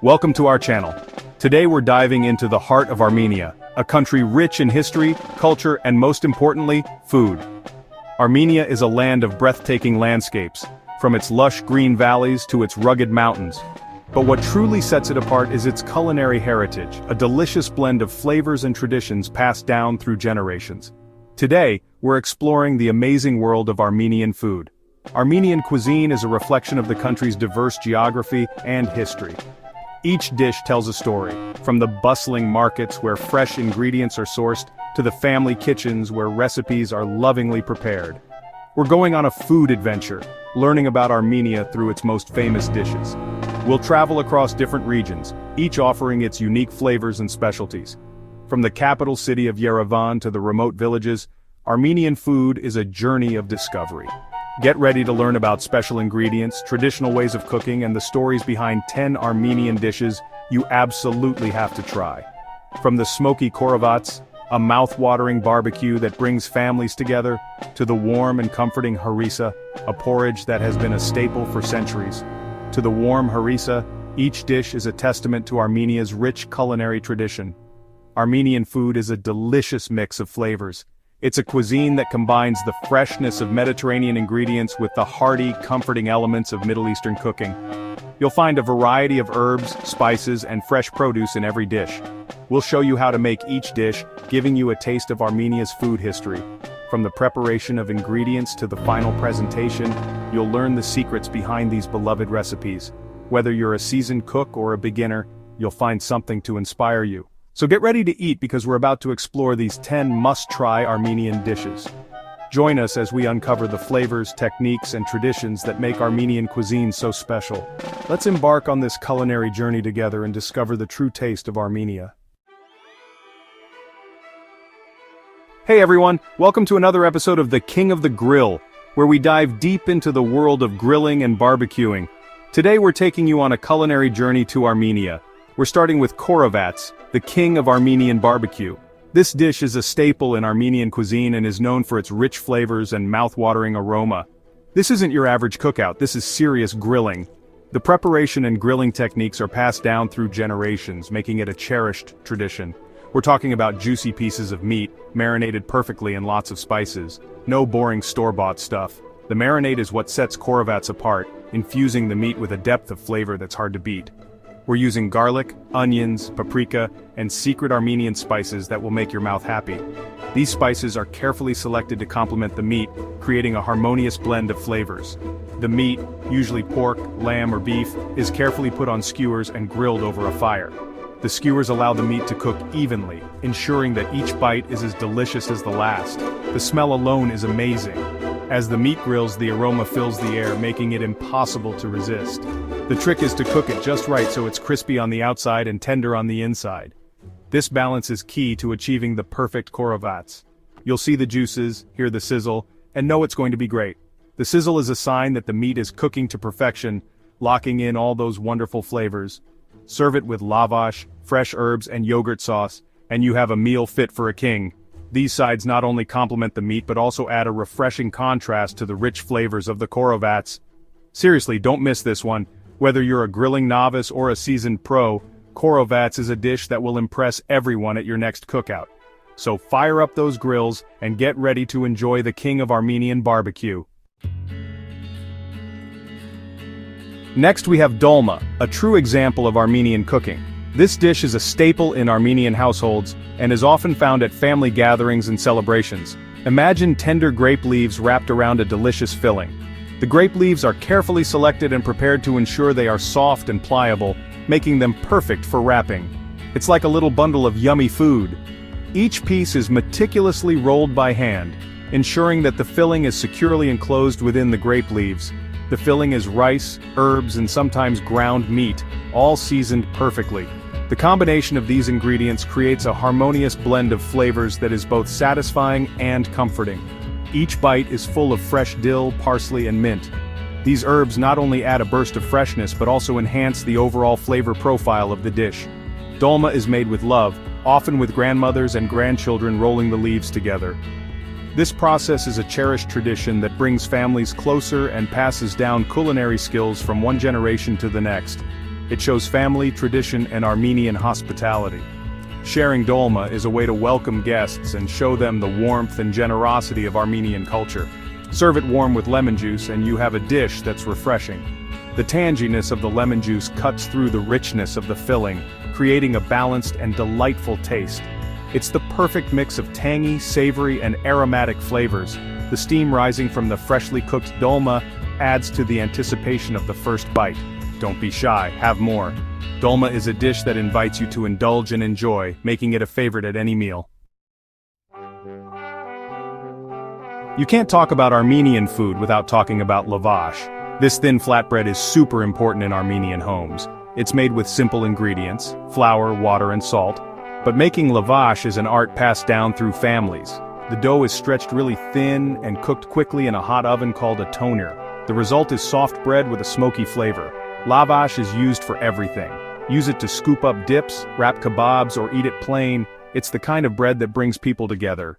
Welcome to our channel. Today we're diving into the heart of Armenia, a country rich in history, culture, and most importantly, food. Armenia is a land of breathtaking landscapes, from its lush green valleys to its rugged mountains. But what truly sets it apart is its culinary heritage, a delicious blend of flavors and traditions passed down through generations. Today, we're exploring the amazing world of Armenian food. Armenian cuisine is a reflection of the country's diverse geography and history. Each dish tells a story, from the bustling markets where fresh ingredients are sourced, to the family kitchens where recipes are lovingly prepared. We're going on a food adventure, learning about Armenia through its most famous dishes. We'll travel across different regions, each offering its unique flavors and specialties. From the capital city of Yerevan to the remote villages, Armenian food is a journey of discovery. Get ready to learn about special ingredients, traditional ways of cooking, and the stories behind 10 Armenian dishes you absolutely have to try. From the smoky Khorovats, a mouth-watering barbecue that brings families together, to the warm and comforting Harissa, a porridge that has been a staple for centuries. To the warm Harissa, each dish is a testament to Armenia's rich culinary tradition. Armenian food is a delicious mix of flavors. It's a cuisine that combines the freshness of Mediterranean ingredients with the hearty, comforting elements of Middle Eastern cooking. You'll find a variety of herbs, spices, and fresh produce in every dish. We'll show you how to make each dish, giving you a taste of Armenia's food history. From the preparation of ingredients to the final presentation, you'll learn the secrets behind these beloved recipes. Whether you're a seasoned cook or a beginner, you'll find something to inspire you. So get ready to eat because we're about to explore these 10 must-try Armenian dishes. Join us as we uncover the flavors, techniques, and traditions that make Armenian cuisine so special. Let's embark on this culinary journey together and discover the true taste of Armenia. Hey everyone, welcome to another episode of The King of the Grill, where we dive deep into the world of grilling and barbecuing. Today we're taking you on a culinary journey to Armenia. We're starting with Khorovats, the king of Armenian barbecue. This dish is a staple in Armenian cuisine and is known for its rich flavors and mouth-watering aroma. This isn't your average cookout, this is serious grilling. The preparation and grilling techniques are passed down through generations, making it a cherished tradition. We're talking about juicy pieces of meat, marinated perfectly in lots of spices. No boring store-bought stuff. The marinade is what sets Khorovats apart, infusing the meat with a depth of flavor that's hard to beat. We're using garlic, onions, paprika, and secret Armenian spices that will make your mouth happy. These spices are carefully selected to complement the meat, creating a harmonious blend of flavors. The meat, usually pork, lamb, or beef, is carefully put on skewers and grilled over a fire. The skewers allow the meat to cook evenly, ensuring that each bite is as delicious as the last. The smell alone is amazing. As the meat grills, the aroma fills the air, making it impossible to resist. The trick is to cook it just right so it's crispy on the outside and tender on the inside. This balance is key to achieving the perfect Khorovats. You'll see the juices, hear the sizzle, and know it's going to be great. The sizzle is a sign that the meat is cooking to perfection, locking in all those wonderful flavors. Serve it with lavash, fresh herbs, and yogurt sauce, and you have a meal fit for a king. These sides not only complement the meat but also add a refreshing contrast to the rich flavors of the Khorovats. Seriously, don't miss this one. Whether you're a grilling novice or a seasoned pro, Khorovats is a dish that will impress everyone at your next cookout. So fire up those grills and get ready to enjoy the king of Armenian barbecue. Next we have Dolma, a true example of Armenian cooking. This dish is a staple in Armenian households and is often found at family gatherings and celebrations. Imagine tender grape leaves wrapped around a delicious filling. The grape leaves are carefully selected and prepared to ensure they are soft and pliable, making them perfect for wrapping. It's like a little bundle of yummy food. Each piece is meticulously rolled by hand, ensuring that the filling is securely enclosed within the grape leaves. The filling is rice, herbs, and sometimes ground meat, all seasoned perfectly. The combination of these ingredients creates a harmonious blend of flavors that is both satisfying and comforting. Each bite is full of fresh dill, parsley, and mint. These herbs not only add a burst of freshness but also enhance the overall flavor profile of the dish. Dolma is made with love, often with grandmothers and grandchildren rolling the leaves together. This process is a cherished tradition that brings families closer and passes down culinary skills from one generation to the next. It shows family, tradition, and Armenian hospitality. Sharing dolma is a way to welcome guests and show them the warmth and generosity of Armenian culture. Serve it warm with lemon juice and you have a dish that's refreshing. The tanginess of the lemon juice cuts through the richness of the filling, creating a balanced and delightful taste. It's the perfect mix of tangy, savory, and aromatic flavors. The steam rising from the freshly cooked dolma adds to the anticipation of the first bite. Don't be shy, have more. Dolma is a dish that invites you to indulge and enjoy, making it a favorite at any meal. You can't talk about Armenian food without talking about lavash. This thin flatbread is super important in Armenian homes. It's made with simple ingredients, flour, water, and salt. But making lavash is an art passed down through families. The dough is stretched really thin and cooked quickly in a hot oven called a toner. The result is soft bread with a smoky flavor. Lavash is used for everything. Use it to scoop up dips, wrap kebabs, or eat it plain. It's the kind of bread that brings people together.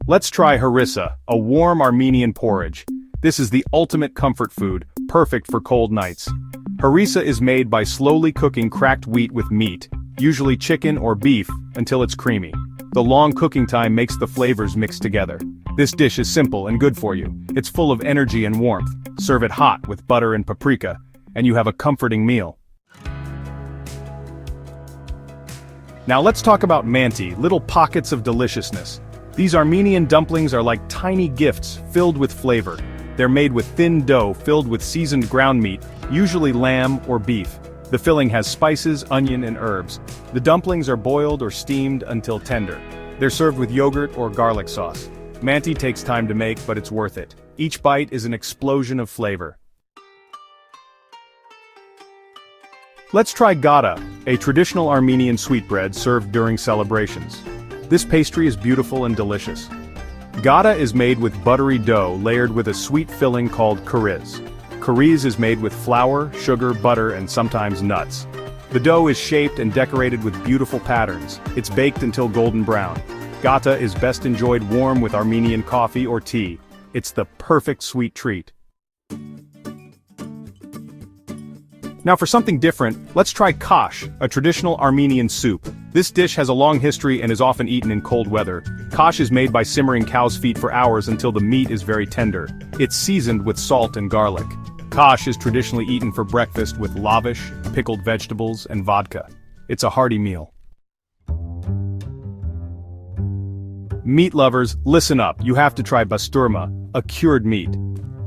Let's try harissa, a warm Armenian porridge. This is the ultimate comfort food, perfect for cold nights. Harissa is made by slowly cooking cracked wheat with meat, usually chicken or beef, until it's creamy. The long cooking time makes the flavors mix together. This dish is simple and good for you. It's full of energy and warmth. Serve it hot with butter and paprika, and you have a comforting meal. Now let's talk about manti, little pockets of deliciousness. These Armenian dumplings are like tiny gifts filled with flavor. They're made with thin dough filled with seasoned ground meat, usually lamb or beef. The filling has spices, onion, and herbs. The dumplings are boiled or steamed until tender. They're served with yogurt or garlic sauce. Manti takes time to make, but it's worth it. Each bite is an explosion of flavor. Let's try Gata, a traditional Armenian sweetbread served during celebrations. This pastry is beautiful and delicious. Gata is made with buttery dough layered with a sweet filling called choriz. Choriz is made with flour, sugar, butter, and sometimes nuts. The dough is shaped and decorated with beautiful patterns. It's baked until golden brown. Gata is best enjoyed warm with Armenian coffee or tea. It's the perfect sweet treat. Now for something different, let's try kash, a traditional Armenian soup. This dish has a long history and is often eaten in cold weather. Kash is made by simmering cow's feet for hours until the meat is very tender. It's seasoned with salt and garlic. Kash is traditionally eaten for breakfast with lavash, pickled vegetables, and vodka. It's a hearty meal. Meat lovers, listen up, you have to try basturma, a cured meat.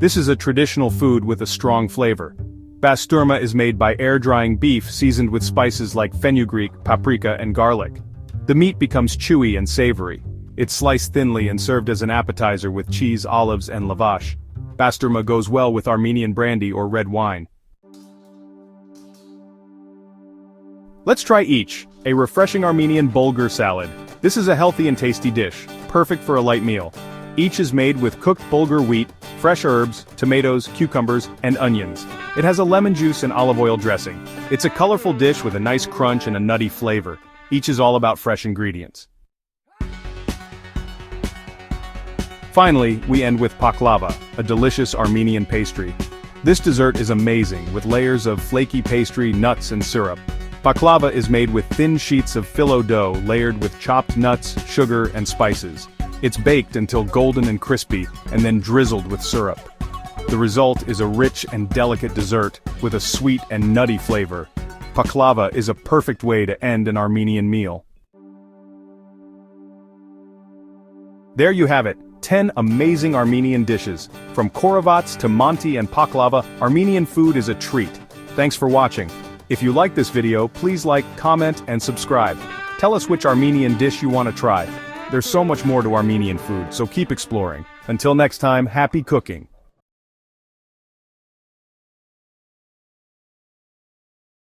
This is a traditional food with a strong flavor. Basturma is made by air-drying beef seasoned with spices like fenugreek, paprika, and garlic. The meat becomes chewy and savory. It's sliced thinly and served as an appetizer with cheese, olives, and lavash. Basturma goes well with Armenian brandy or red wine. Let's try each, a refreshing Armenian bulgur salad. This is a healthy and tasty dish, perfect for a light meal. Each is made with cooked bulgur wheat, fresh herbs, tomatoes, cucumbers, and onions. It has a lemon juice and olive oil dressing. It's a colorful dish with a nice crunch and a nutty flavor. Each is all about fresh ingredients. Finally, we end with baklava, a delicious Armenian pastry. This dessert is amazing, with layers of flaky pastry, nuts, and syrup. Baklava is made with thin sheets of phyllo dough layered with chopped nuts, sugar, and spices. It's baked until golden and crispy, and then drizzled with syrup. The result is a rich and delicate dessert with a sweet and nutty flavor. Baklava is a perfect way to end an Armenian meal. There you have it, 10 amazing Armenian dishes. From Khorovats to manti and baklava, Armenian food is a treat. Thanks for watching. If you like this video, please like, comment, and subscribe. Tell us which Armenian dish you want to try. There's so much more to Armenian food, so keep exploring. Until next time, happy cooking!